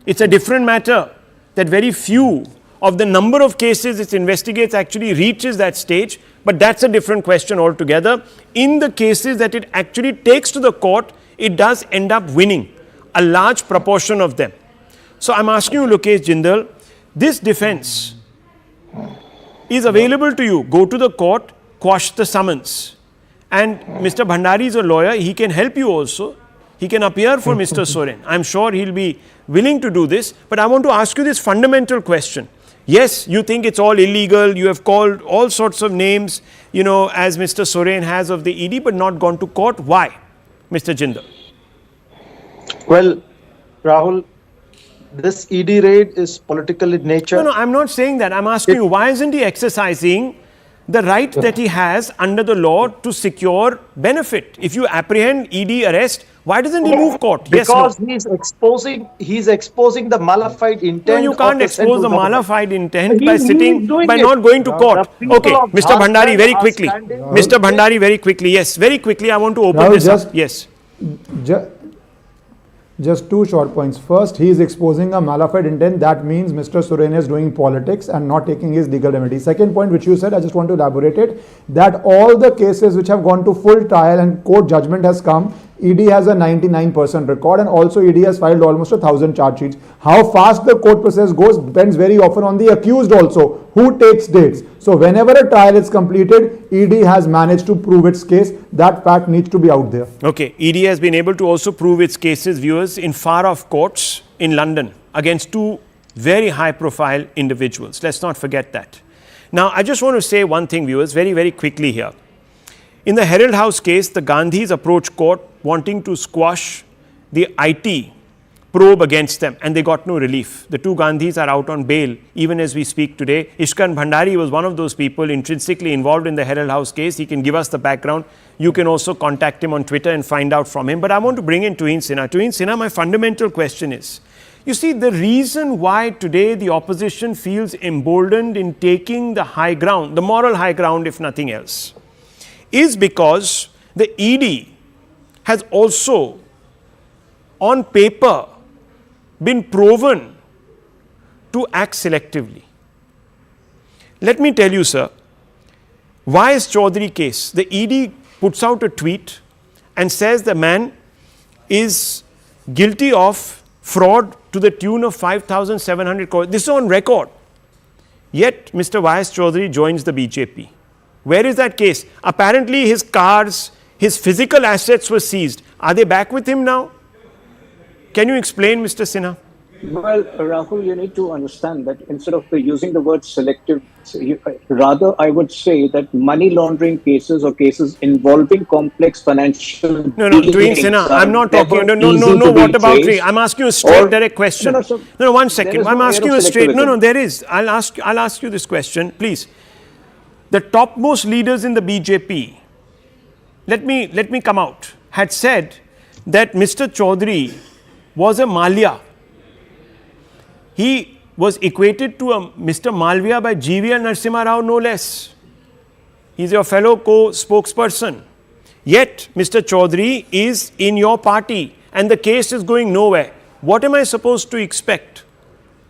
It's a different matter that very few of the number of cases it investigates actually reaches that stage, but that's a different question altogether. In the cases that it actually takes to the court, it does end up winning a large proportion of them. So I'm asking you, Lokesh Jindal, this defense is available to you. Go to the court, quash the summons. And Mr. Bhandari is a lawyer, he can help you also. He can appear for Mr. Soren. I'm sure he'll be willing to do this. But I want to ask you this fundamental question. Yes, you think it's all illegal. You have called all sorts of names, you know, as Mr. Soren has of the ED, but not gone to court. Why, Mr. Jindal? Well, Rahul, this ED raid is political in nature. No, I'm not saying that. I'm asking you, why isn't he exercising the right that he has under the law to secure benefit? If you apprehend ED arrest, why doesn't he move court? Because yes, no. he's exposing the malified intent. No, you can't expose the malified intent by by not going to court. Okay, Mr. Bhandari, very quickly. Mr. Bhandari, very quickly. Yes, very quickly. I want to open this up. Yes. Just two short points. First, he is exposing a malified intent. That means Mr. Soren is doing politics and not taking his legal remedy. Second point, which you said, I just want to elaborate it, that all the cases which have gone to full trial and court judgment has come, ED has a 99% record, and also ED has filed almost 1,000 charge sheets. How fast the court process goes depends very often on the accused also, who takes dates. So whenever a trial is completed, ED has managed to prove its case. That fact needs to be out there. Okay, ED has been able to also prove its cases, viewers, in far-off courts in London against two very high-profile individuals. Let's not forget that. Now, I just want to say one thing, viewers, very, very quickly here. In the Herald House case, the Gandhis approached court wanting to squash the IT probe against them, and they got no relief. The two Gandhis are out on bail even as we speak today. Ishkan Bhandari was one of those people intrinsically involved in the Herald House case. He can give us the background. You can also contact him on Twitter and find out from him. But I want to bring in Tuhin Sinha. Tuhin Sinha, my fundamental question is, you see, the reason why today the opposition feels emboldened in taking the high ground, the moral high ground if nothing else, is because the ED has also, on paper, been proven to act selectively. Let me tell you, sir, Y.S. Chaudhary case, the ED puts out a tweet and says the man is guilty of fraud to the tune of 5,700 crores. This is on record. Yet, Mr. Y.S. Chaudhary joins the BJP. Where is that case? Apparently, his cars, his physical assets were seized. Are they back with him now? Can you explain, Mr. Sinha? Well, Rahul, you need to understand that instead of using the word selective, rather I would say that money laundering cases or cases involving complex financial... No, Tuhin Sinha, I'm not talking... No, what about... I'm asking you a straight, direct question. No, 1 second. I'm asking you a straight... No, there is. I'll ask you this question, please. The topmost leaders in the BJP, let me come out, had said that Mr. Chaudhary was a Malia. He was equated to a Mr. Malviya by G.V.L. Narasimha Rao, no less. He's your fellow co-spokesperson. Yet, Mr. Chaudhary is in your party and the case is going nowhere. What am I supposed to expect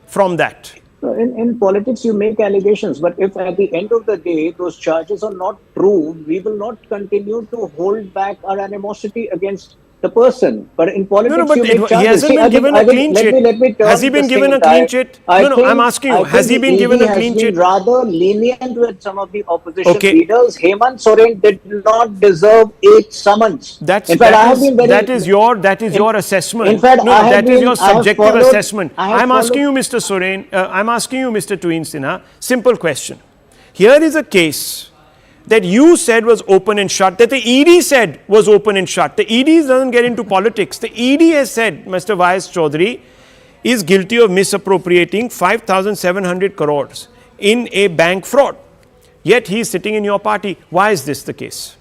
from that? In politics, you make allegations, but if at the end of the day, those charges are not proved, we will not continue to hold back our animosity against the person. But in politics, you make charges. He hasn't been given a clean chit. Has he been given a clean chit? No, I'm asking you, has he been given a clean chit? Rather lenient with some of the opposition leaders. Hemant Soren did not deserve 8 summons. That is your assessment. In fact, that is your subjective assessment. I'm asking you, Mr. Soren, I'm asking you, Mr. Tuhin Sinha, simple question. Here is a case that you said was open and shut, that the ED said was open and shut. The ED doesn't get into politics. The ED has said Mr. Y.S. Chaudhary is guilty of misappropriating 5,700 crores in a bank fraud. Yet he is sitting in your party. Why is this the case?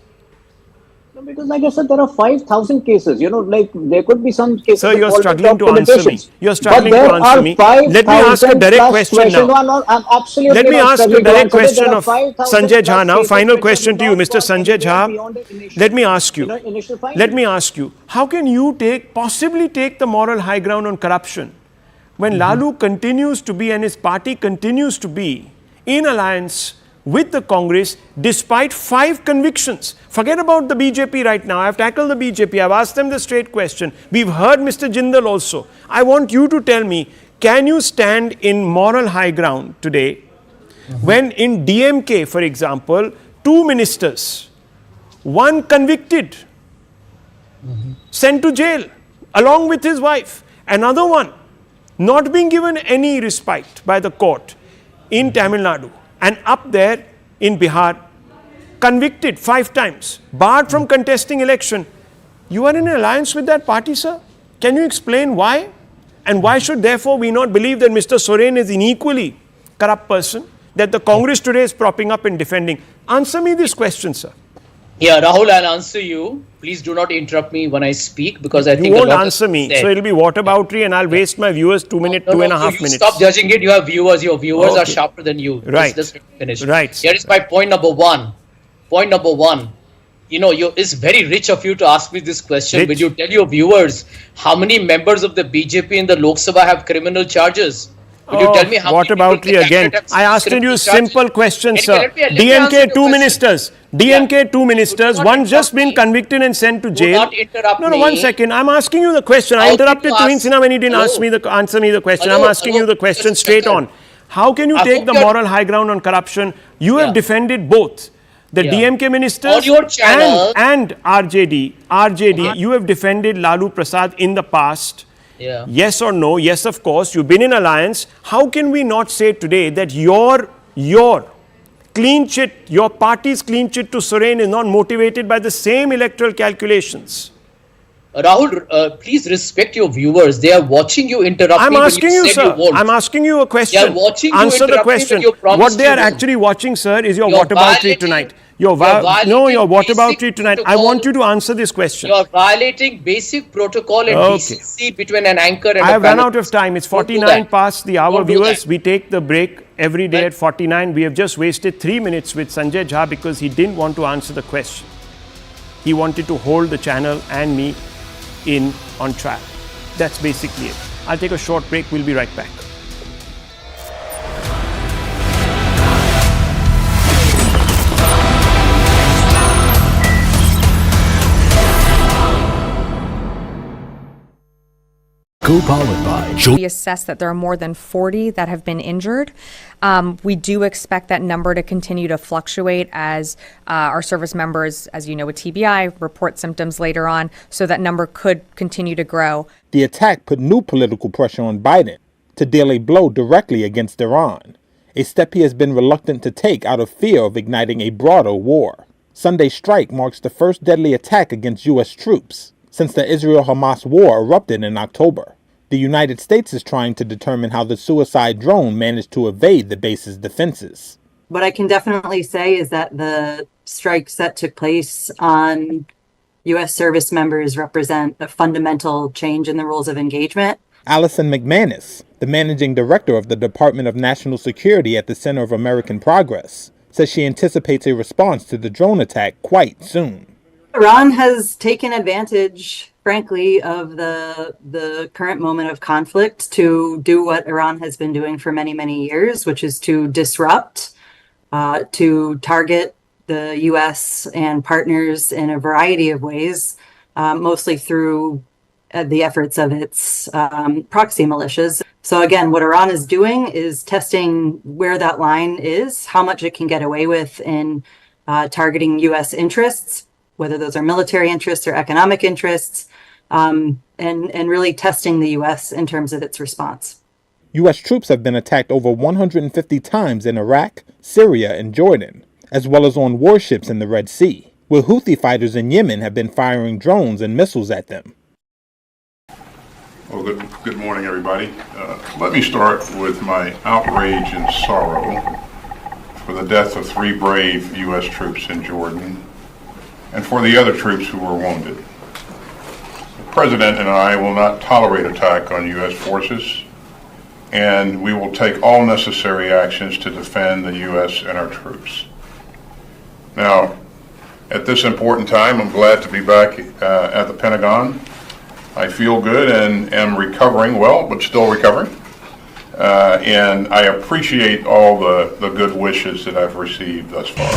Because like I said, there are 5,000 cases, like there could be some cases. Sir, you're struggling to answer me. You're struggling to answer me. Let me ask a direct question now. I'm absolutely Let me ask a direct question of 5,000 Sanjay Jha now. cases Final which question to you, have Mr. not Sanjay gone Jha. beyond the initial, Let me ask you. initial findings. Let me ask you. How can you possibly take the moral high ground on corruption when Lalu continues to be and his party continues to be in alliance with the Congress despite 5 convictions? Forget about the BJP right now. I've tackled the BJP. I've asked them the straight question. We've heard Mr. Jindal also. I want you to tell me, can you stand in moral high ground today when in DMK, for example, 2 ministers, one convicted, sent to jail along with his wife, another one not being given any respite by the court in Tamil Nadu, and up there in Bihar, convicted 5 times, barred from contesting election. You are in an alliance with that party, sir? Can you explain why? And why should therefore we not believe that Mr. Soren is an equally corrupt person that the Congress today is propping up and defending? Answer me this question, sir. Yeah, Rahul, I'll answer you. Please do not interrupt me when I speak, because I think you won't answer me. So it'll be whataboutery and I'll waste my viewers 2 minutes, 2.5 minutes. Stop judging it. You have viewers. Your viewers are sharper than you. Right. Let's finish. Right. Here is my point number one. Point number one. It's very rich of you to ask me this question. Will you tell your viewers how many members of the BJP in the Lok Sabha have criminal charges? Will you tell me how what about you again? I asked you a simple question, sir. DMK 2 ministers. DMK 2 ministers. One just been convicted and sent to jail. No, 1 second. I'm asking you the question. I interrupted Tuhin Sinha when he didn't answer me the question. I'm asking you the question straight on. How can you take the moral high ground on corruption? You have defended both the DMK ministers and RJD. You have defended Lalu Prasad in the past. Yeah. Yes or no? Yes, of course. You've been in alliance. How can we not say today that your clean chit, your party's clean chit to Soren is not motivated by the same electoral calculations? Rahul, please respect your viewers. They are watching you interrupt I'm me. Asking you, sir. I'm asking you a question. They are watching Answer you the question. What they are actually watching, sir, is your whataboutery tonight. Your whataboutery tonight. I want you to answer this question. You are violating basic protocol and decency between an anchor and I have run out of time. It's 49 past the hour, viewers. We take the break every day at 49. We have just wasted 3 minutes with Sanjay Jha because he didn't want to answer the question. He wanted to hold the channel and me on track. That's basically it. I'll take a short break. We'll be right back. We assess that there are more than 40 that have been injured. We do expect that number to continue to fluctuate as our service members, as you know, with TBI, report symptoms later on, so that number could continue to grow. The attack put new political pressure on Biden to deal a blow directly against Iran, a step he has been reluctant to take out of fear of igniting a broader war. Sunday's strike marks the first deadly attack against U.S. troops since the Israel-Hamas war erupted in October. The United States is trying to determine how the suicide drone managed to evade the base's defenses. What I can definitely say is that the strikes that took place on U.S. service members represent a fundamental change in the rules of engagement. Allison McManus, the managing director of the Department of National Security at the Center of American Progress, says she anticipates a response to the drone attack quite soon. Iran has taken advantage, frankly, of the current moment of conflict to do what Iran has been doing for many, many years, which is to disrupt, to target the U.S. and partners in a variety of ways, mostly through the efforts of its proxy militias. So again, what Iran is doing is testing where that line is, how much it can get away with in targeting U.S. interests, whether those are military interests or economic interests, and really testing the U.S. in terms of its response. U.S. troops have been attacked over 150 times in Iraq, Syria, and Jordan, as well as on warships in the Red Sea, where Houthi fighters in Yemen have been firing drones and missiles at them. Well, good morning, everybody. Let me start with my outrage and sorrow for the death of 3 brave U.S. troops in Jordan. and for the other troops who were wounded. The President and I will not tolerate attack on U.S. forces, and we will take all necessary actions to defend the U.S. and our troops. Now, at this important time, I'm glad to be back at the Pentagon. I feel good and am recovering well, but still recovering. And I appreciate all the good wishes that I've received thus far.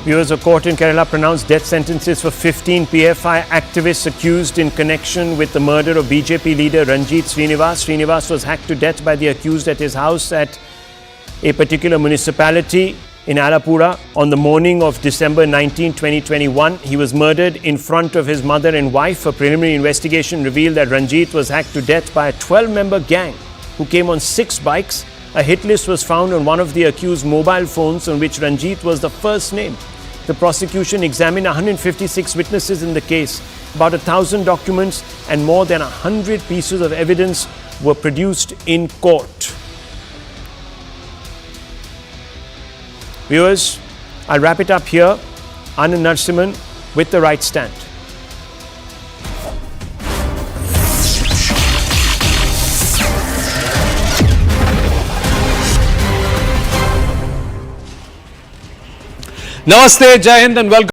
Viewers, a court in Kerala pronounced death sentences for 15 PFI activists accused in connection with the murder of BJP leader Ranjit Srinivas. Srinivas was hacked to death by the accused at his house at a particular municipality in Alapura on the morning of December 19, 2021. He was murdered in front of his mother and wife. A preliminary investigation revealed that Ranjit was hacked to death by a 12-member gang who came on 6 bikes. A hit list was found on one of the accused's mobile phones on which Ranjit was the first name. The prosecution examined 156 witnesses in the case. About 1,000 documents and more than 100 pieces of evidence were produced in court. Viewers, I'll wrap it up here. Anand Narasimhan with the right stand. Namaste, Jai Hind and welcome.